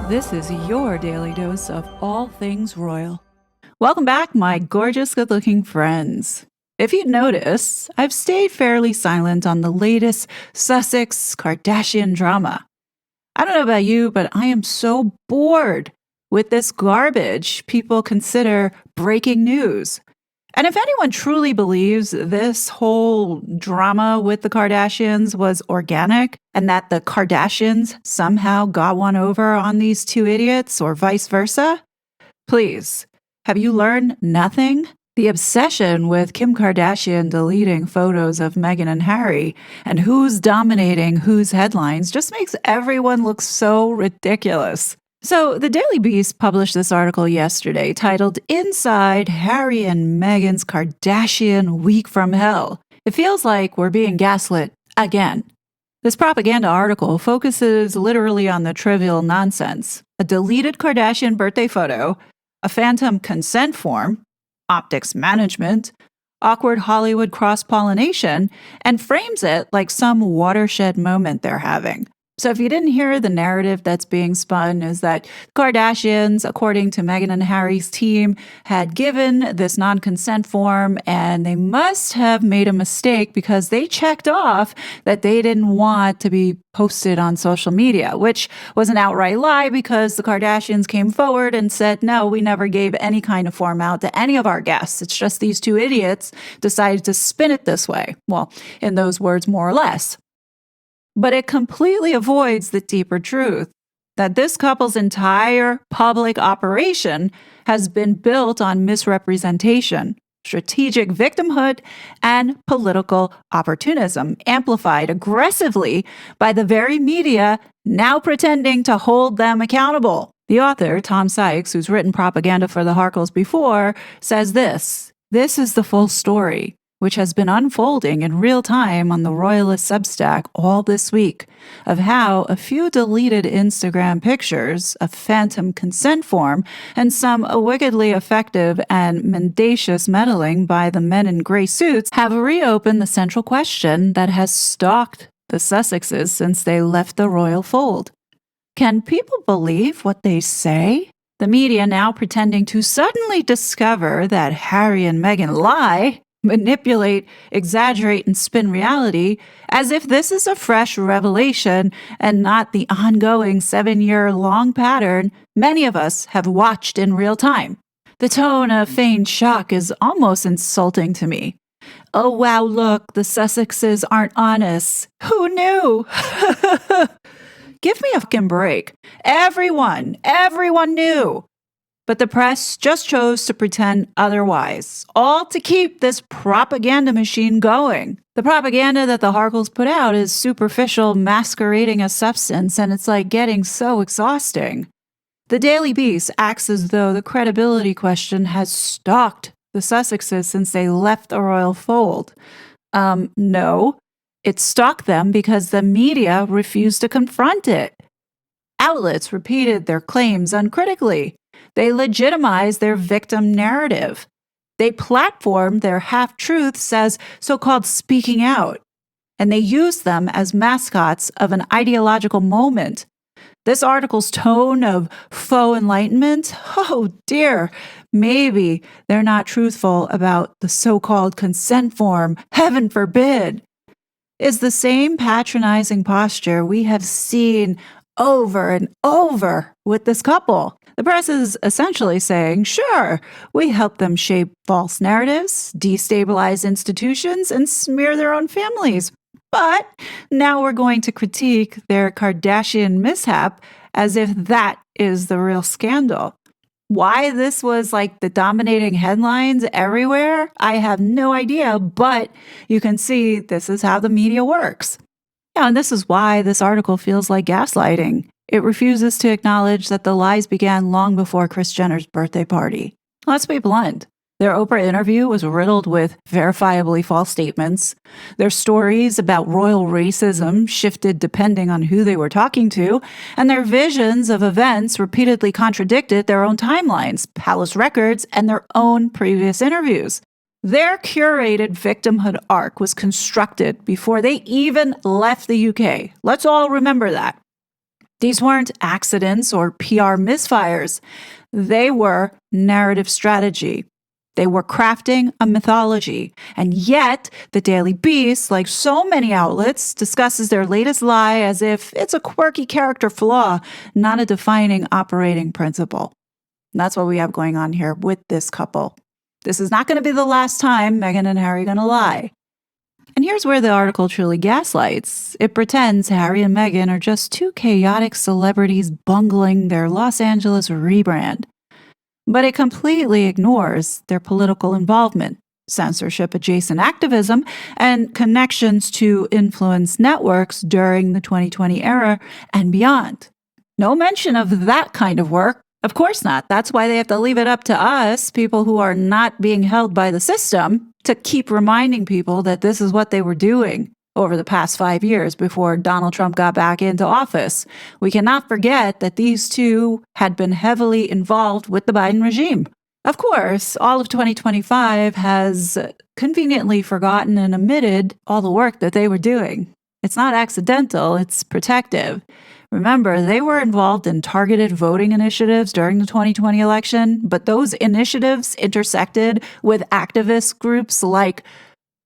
This is your daily dose of all things royal. Welcome back, my gorgeous, good looking friends. If you notice, I've stayed fairly silent on the latest Sussex Kardashian drama. I don't know about you, but I am so bored with this garbage people consider breaking news. And if anyone truly believes this whole drama with the Kardashians was organic and that the Kardashians somehow got one over on these two idiots or vice versa, please, have you learned nothing? The obsession with Kim Kardashian deleting photos of Meghan and Harry and who's dominating whose headlines just makes everyone look so ridiculous. So, the Daily Beast published this article yesterday titled Inside Harry and Meghan's Kardashian Week from Hell. It feels like we're being gaslit again. This propaganda article focuses literally on the trivial nonsense: a deleted Kardashian birthday photo, a phantom consent form, optics management, awkward Hollywood cross-pollination, and frames it like some watershed moment they're having. So if you didn't hear, the narrative that's being spun is that Kardashians, according to Meghan and Harry's team, had given this non-consent form and they must have made a mistake because they checked off that they didn't want to be posted on social media, which was an outright lie because the Kardashians came forward and said, no, we never gave any kind of form out to any of our guests. It's just these two idiots decided to spin it this way. Well, in those words, more or less. But it completely avoids the deeper truth that this couple's entire public operation has been built on misrepresentation, strategic victimhood, and political opportunism, amplified aggressively by the very media now pretending to hold them accountable. The author, Tom Sykes, who's written propaganda for the Harkles before, says this: "This is the full story, which has been unfolding in real time on the Royalist Substack all this week, of how a few deleted Instagram pictures, a phantom consent form, and some wickedly effective and mendacious meddling by the men in gray suits have reopened the central question that has stalked the Sussexes since they left the royal fold. Can people believe what they say? The media now pretending to suddenly discover that Harry and Meghan lie, manipulate, exaggerate, and spin reality as if this is a fresh revelation and not the ongoing 7-year-long pattern many of us have watched in real time. The tone of feigned shock is almost insulting to me. Oh wow, look, the Sussexes aren't honest. Who knew?" Give me a fucking break. Everyone knew. But the press just chose to pretend otherwise, all to keep this propaganda machine going. The propaganda that the Harkles put out is superficial, masquerading as substance, and it's like getting so exhausting. The Daily Beast acts as though the credibility question has stalked the Sussexes since they left the royal fold. No, it stalked them because the media refused to confront it. Outlets repeated their claims uncritically. They legitimized their victim narrative. They platformed their half-truths as so-called speaking out. And they used them as mascots of an ideological moment. This article's tone of faux enlightenment, oh dear, maybe they're not truthful about the so-called consent form, heaven forbid, is the same patronizing posture we have seen over and over with this couple. The press is essentially saying, sure, we help them shape false narratives, destabilize institutions, and smear their own families. But now we're going to critique their Kardashian mishap as if that is the real scandal. Why this was like the dominating headlines everywhere, I have no idea, but you can see this is how the media works. Yeah, and this is why this article feels like gaslighting. It refuses to acknowledge that the lies began long before Kris Jenner's birthday party. Let's be blunt. Their Oprah interview was riddled with verifiably false statements. Their stories about royal racism shifted depending on who they were talking to, and their visions of events repeatedly contradicted their own timelines, palace records, and their own previous interviews. Their curated victimhood arc was constructed before they even left the UK. Let's all remember that. These weren't accidents or PR misfires. They were narrative strategy. They were crafting a mythology. And yet, the Daily Beast, like so many outlets, discusses their latest lie as if it's a quirky character flaw, not a defining operating principle. And that's what we have going on here with this couple. This is not going to be the last time Meghan and Harry are going to lie. And here's where the article truly gaslights. It pretends Harry and Meghan are just two chaotic celebrities bungling their Los Angeles rebrand. But it completely ignores their political involvement, censorship-adjacent activism, and connections to influence networks during the 2020 era and beyond. No mention of that kind of work. Of course not. That's why they have to leave it up to us, people who are not being held by the system, to keep reminding people that this is what they were doing over the past 5 years before Donald Trump got back into office. We cannot forget that these two had been heavily involved with the Biden regime. Of course, all of 2025 has conveniently forgotten and omitted all the work that they were doing. It's not accidental, it's protective. Remember, they were involved in targeted voting initiatives during the 2020 election, but those initiatives intersected with activist groups like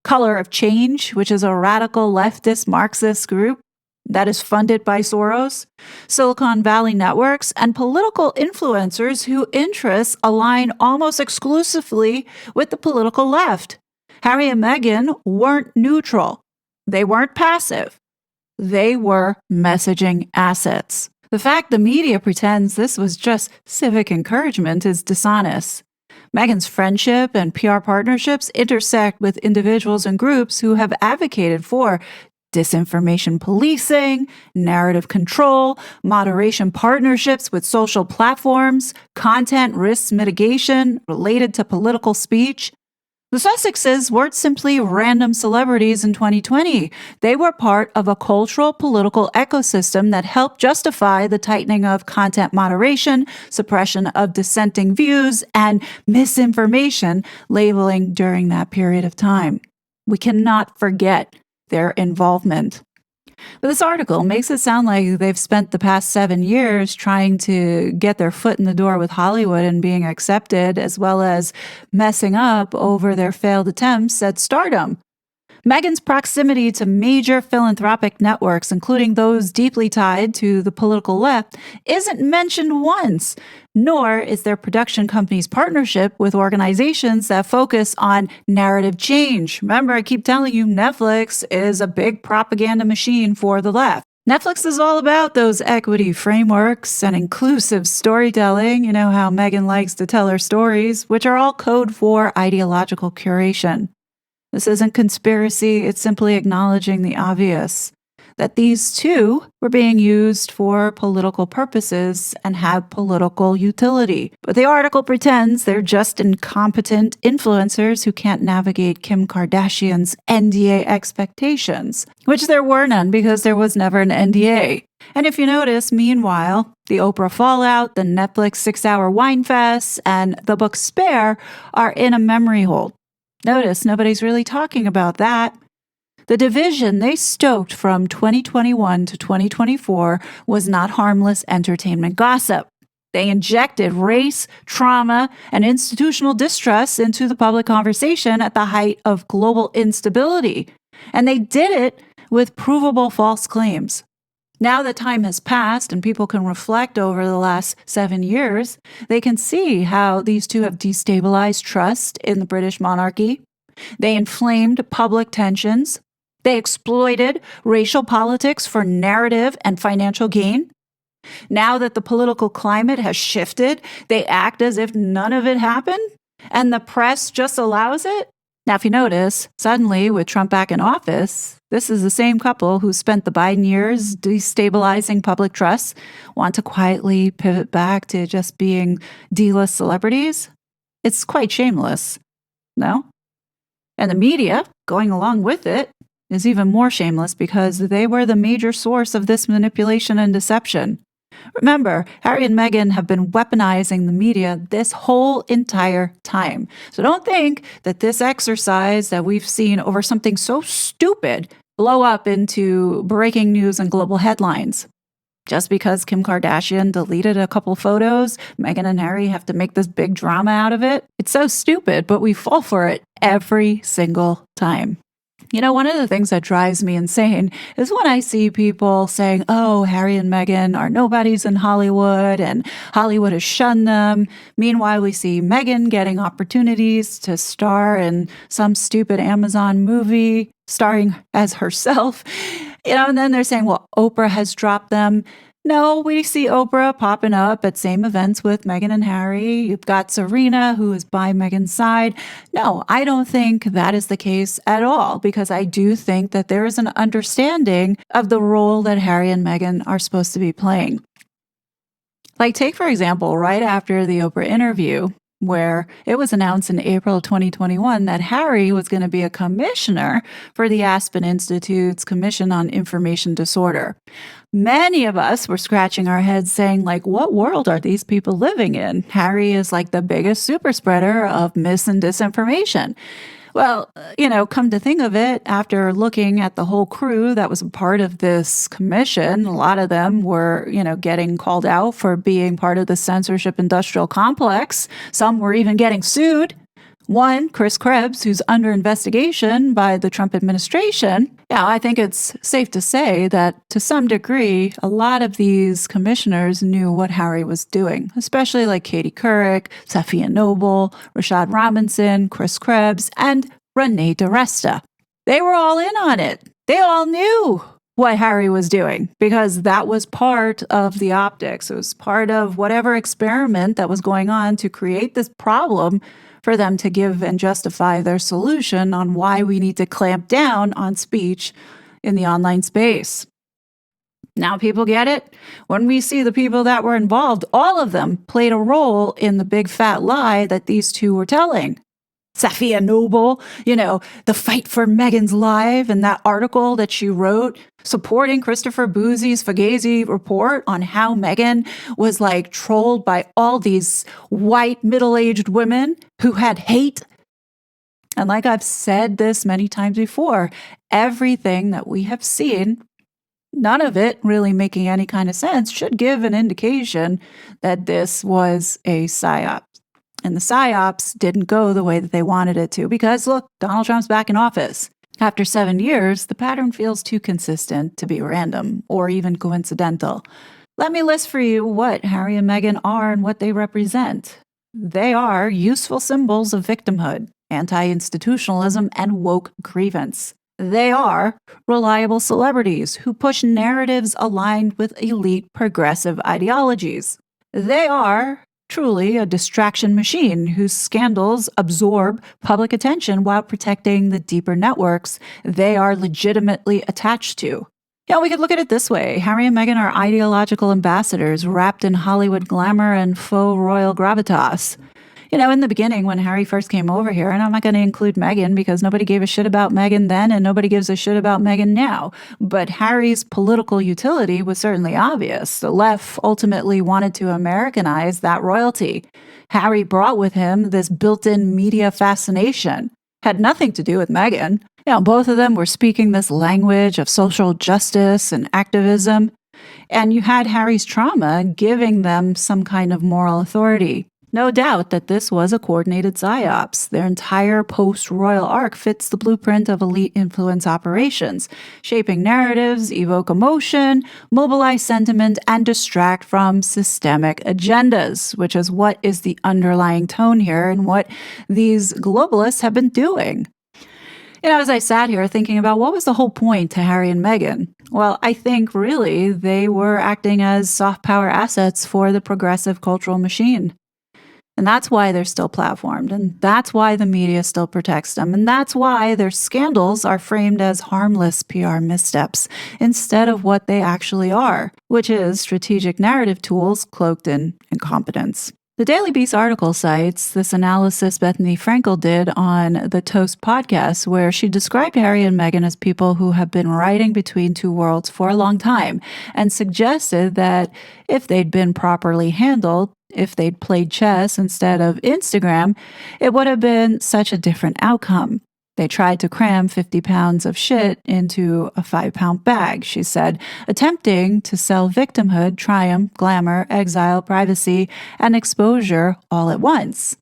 Color of Change, which is a radical leftist Marxist group that is funded by Soros, Silicon Valley networks, and political influencers whose interests align almost exclusively with the political left. Harry and Meghan weren't neutral. They weren't passive. They were messaging assets. The fact the media pretends this was just civic encouragement is dishonest. Meghan's friendship and PR partnerships intersect with individuals and groups who have advocated for disinformation policing, narrative control, moderation partnerships with social platforms, content risk mitigation related to political speech. The Sussexes weren't simply random celebrities in 2020. They were part of a cultural political ecosystem that helped justify the tightening of content moderation, suppression of dissenting views, and misinformation labeling during that period of time. We cannot forget their involvement. But this article makes it sound like they've spent the past 7 years trying to get their foot in the door with Hollywood and being accepted, as well as messing up over their failed attempts at stardom. Meghan's proximity to major philanthropic networks, including those deeply tied to the political left, isn't mentioned once, nor is their production company's partnership with organizations that focus on narrative change. Remember, I keep telling you, Netflix is a big propaganda machine for the left. Netflix is all about those equity frameworks and inclusive storytelling. You know how Meghan likes to tell her stories, which are all code for ideological curation. This isn't conspiracy, it's simply acknowledging the obvious, that these two were being used for political purposes and have political utility. But the article pretends they're just incompetent influencers who can't navigate Kim Kardashian's NDA expectations, which there were none because there was never an NDA. And if you notice, meanwhile, the Oprah fallout, the Netflix 6-hour wine fest, and the book Spare are in a memory hold. Notice nobody's really talking about that. The division they stoked from 2021 to 2024 was not harmless entertainment gossip. They injected race, trauma, and institutional distrust into the public conversation at the height of global instability. And they did it with provable false claims. Now that time has passed and people can reflect over the last 7 years, they can see how these two have destabilized trust in the British monarchy. They inflamed public tensions. They exploited racial politics for narrative and financial gain. Now that the political climate has shifted, they act as if none of it happened, and the press just allows it. Now, if you notice, suddenly with Trump back in office, this is the same couple who spent the Biden years destabilizing public trust, want to quietly pivot back to just being D-list celebrities. It's quite shameless, no? And the media, going along with it, is even more shameless because they were the major source of this manipulation and deception. Remember, Harry and Meghan have been weaponizing the media this whole entire time. So don't think that this exercise that we've seen over something so stupid blow up into breaking news and global headlines. Just because Kim Kardashian deleted a couple photos, Meghan and Harry have to make this big drama out of it. It's so stupid, but we fall for it every single time. You know, one of the things that drives me insane is when I see people saying, oh, Harry and Meghan are nobodies in Hollywood and Hollywood has shunned them. Meanwhile, we see Meghan getting opportunities to star in some stupid Amazon movie, starring as herself. And then they're saying, well, Oprah has dropped them. No, we see Oprah popping up at same events with Meghan and Harry. You've got Serena, who is by Meghan's side. No, I don't think that is the case at all, because I do think that there is an understanding of the role that Harry and Meghan are supposed to be playing. Like, take, for example, right after the Oprah interview, where it was announced in April 2021 that Harry was going to be a commissioner for the Aspen Institute's Commission on Information Disorder. Many of us were scratching our heads saying, like, what world are these people living in? Harry is like the biggest super spreader of mis and disinformation. Well, come to think of it, after looking at the whole crew that was a part of this commission, a lot of them were, getting called out for being part of the censorship industrial complex. Some were even getting sued. One, Chris Krebs, who's under investigation by the Trump administration. Yeah, I think it's safe to say that to some degree, a lot of these commissioners knew what Harry was doing, especially like Katie Couric, Safiya Noble, Rashad Robinson, Chris Krebs, and Renee DiResta. They were all in on it. They all knew what Harry was doing because that was part of the optics. It was part of whatever experiment that was going on to create this problem for them to give and justify their solution on why we need to clamp down on speech in the online space. Now people get it. When we see the people that were involved, all of them played a role in the big fat lie that these two were telling. Safiya Noble, the fight for Meghan's life and that article that she wrote supporting Christopher Bouzy's Fugazi report on how Meghan was like trolled by all these white middle-aged women who had hate. And like I've said this many times before, everything that we have seen, none of it really making any kind of sense, should give an indication that this was a psyop. And the psyops didn't go the way that they wanted it to because, look, Donald Trump's back in office. After 7 years, the pattern feels too consistent to be random or even coincidental. Let me list for you what Harry and Meghan are and what they represent. They are useful symbols of victimhood, anti-institutionalism, and woke grievance. They are reliable celebrities who push narratives aligned with elite progressive ideologies. They are truly a distraction machine whose scandals absorb public attention while protecting the deeper networks they are legitimately attached to. We could look at it this way. Harry and Meghan are ideological ambassadors wrapped in Hollywood glamour and faux royal gravitas. In the beginning when Harry first came over here, and I'm not going to include Meghan because nobody gave a shit about Meghan then and nobody gives a shit about Meghan now, but Harry's political utility was certainly obvious. The left ultimately wanted to Americanize that royalty. Harry brought with him this built-in media fascination. Had nothing to do with Meghan. Both of them were speaking this language of social justice and activism, and you had Harry's trauma giving them some kind of moral authority. No doubt that this was a coordinated psyops. Their entire post-royal arc fits the blueprint of elite influence operations, shaping narratives, evoke emotion, mobilize sentiment, and distract from systemic agendas, which is what is the underlying tone here and what these globalists have been doing. As I sat here thinking about what was the whole point to Harry and Meghan, well, I think really they were acting as soft power assets for the progressive cultural machine. And that's why they're still platformed, and that's why the media still protects them, and that's why their scandals are framed as harmless PR missteps instead of what they actually are, which is strategic narrative tools cloaked in incompetence. The Daily Beast article cites this analysis Bethany Frankel did on the Toast podcast, where she described Harry and Meghan as people who have been riding between two worlds for a long time and suggested that if they'd been properly handled, if they'd played chess instead of Instagram, it would have been such a different outcome. They tried to cram 50 pounds of shit into a 5-pound bag, she said, attempting to sell victimhood, triumph, glamour, exile, privacy, and exposure all at once.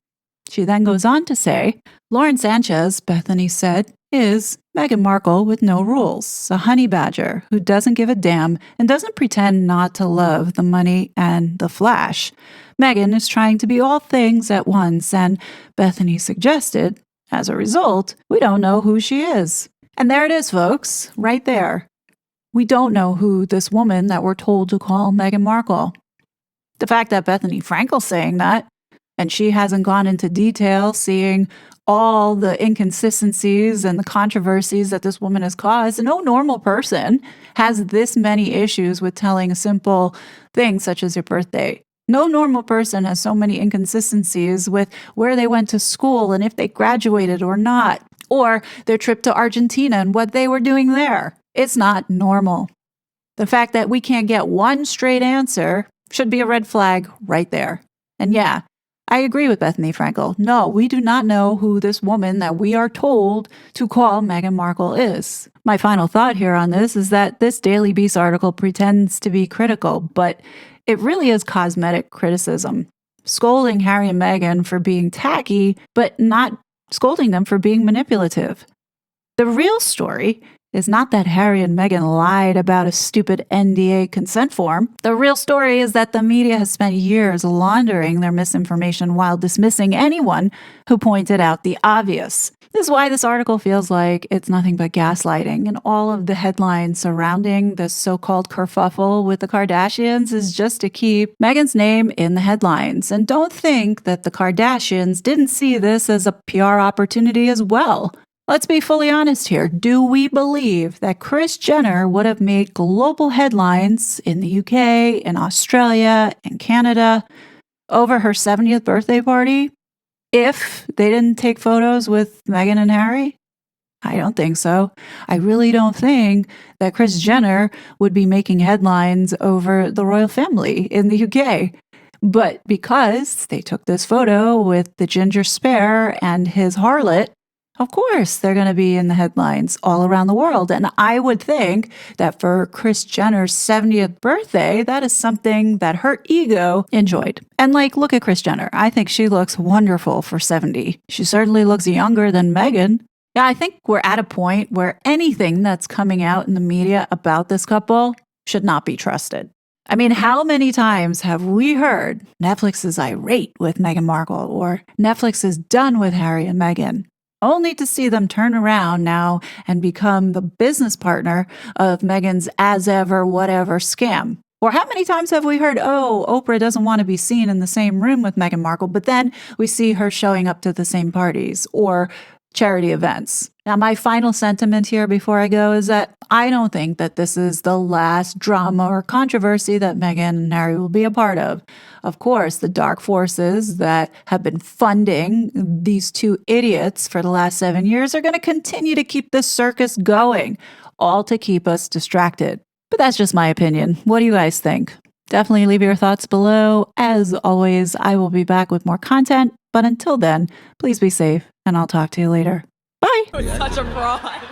She then goes on to say, Lauren Sanchez, Bethany said, is Meghan Markle with no rules, a honey badger who doesn't give a damn and doesn't pretend not to love the money and the flash. Meghan is trying to be all things at once, and Bethany suggested, as a result, we don't know who she is. And there it is, folks, right there. We don't know who this woman that we're told to call Meghan Markle. The fact that Bethany Frankel's saying that, and she hasn't gone into detail seeing all the inconsistencies and the controversies that this woman has caused. No normal person has this many issues with telling a simple thing such as your birthday. No normal person has so many inconsistencies with where they went to school and if they graduated or not, or their trip to Argentina and what they were doing there. It's not normal. The fact that we can't get one straight answer should be a red flag right there. And yeah, I agree with Bethany Frankel. No, we do not know who this woman that we are told to call Meghan Markle is. My final thought here on this is that this Daily Beast article pretends to be critical, but it really is cosmetic criticism, scolding Harry and Meghan for being tacky, but not scolding them for being manipulative. The real story is not that Harry and Meghan lied about a stupid NDA consent form. The real story is that the media has spent years laundering their misinformation while dismissing anyone who pointed out the obvious. This is why this article feels like it's nothing but gaslighting, and all of the headlines surrounding this so-called kerfuffle with the Kardashians is just to keep Meghan's name in the headlines. And don't think that the Kardashians didn't see this as a PR opportunity as well. Let's be fully honest here. Do we believe that Kris Jenner would have made global headlines in the UK, in Australia, in Canada over her 70th birthday party if they didn't take photos with Meghan and Harry? I don't think so. I really don't think that Kris Jenner would be making headlines over the royal family in the UK. But because they took this photo with the ginger spare and his harlot, of course, they're going to be in the headlines all around the world. And I would think that for Kris Jenner's 70th birthday, that is something that her ego enjoyed. And look at Kris Jenner. I think she looks wonderful for 70. She certainly looks younger than Meghan. Yeah, I think we're at a point where anything that's coming out in the media about this couple should not be trusted. I mean, how many times have we heard Netflix is irate with Meghan Markle or Netflix is done with Harry and Meghan? Only to see them turn around now and become the business partner of Meghan's as ever, whatever scam. Or how many times have we heard, oh, Oprah doesn't want to be seen in the same room with Meghan Markle, but then we see her showing up to the same parties or charity events. Now, my final sentiment here before I go is that I don't think that this is the last drama or controversy that Meghan and Harry will be a part of. Of course, the dark forces that have been funding these two idiots for the last 7 years are going to continue to keep this circus going, all to keep us distracted. But that's just my opinion. What do you guys think? Definitely leave your thoughts below. As always, I will be back with more content. But until then, please be safe, and I'll talk to you later. Bye. Such a fraud.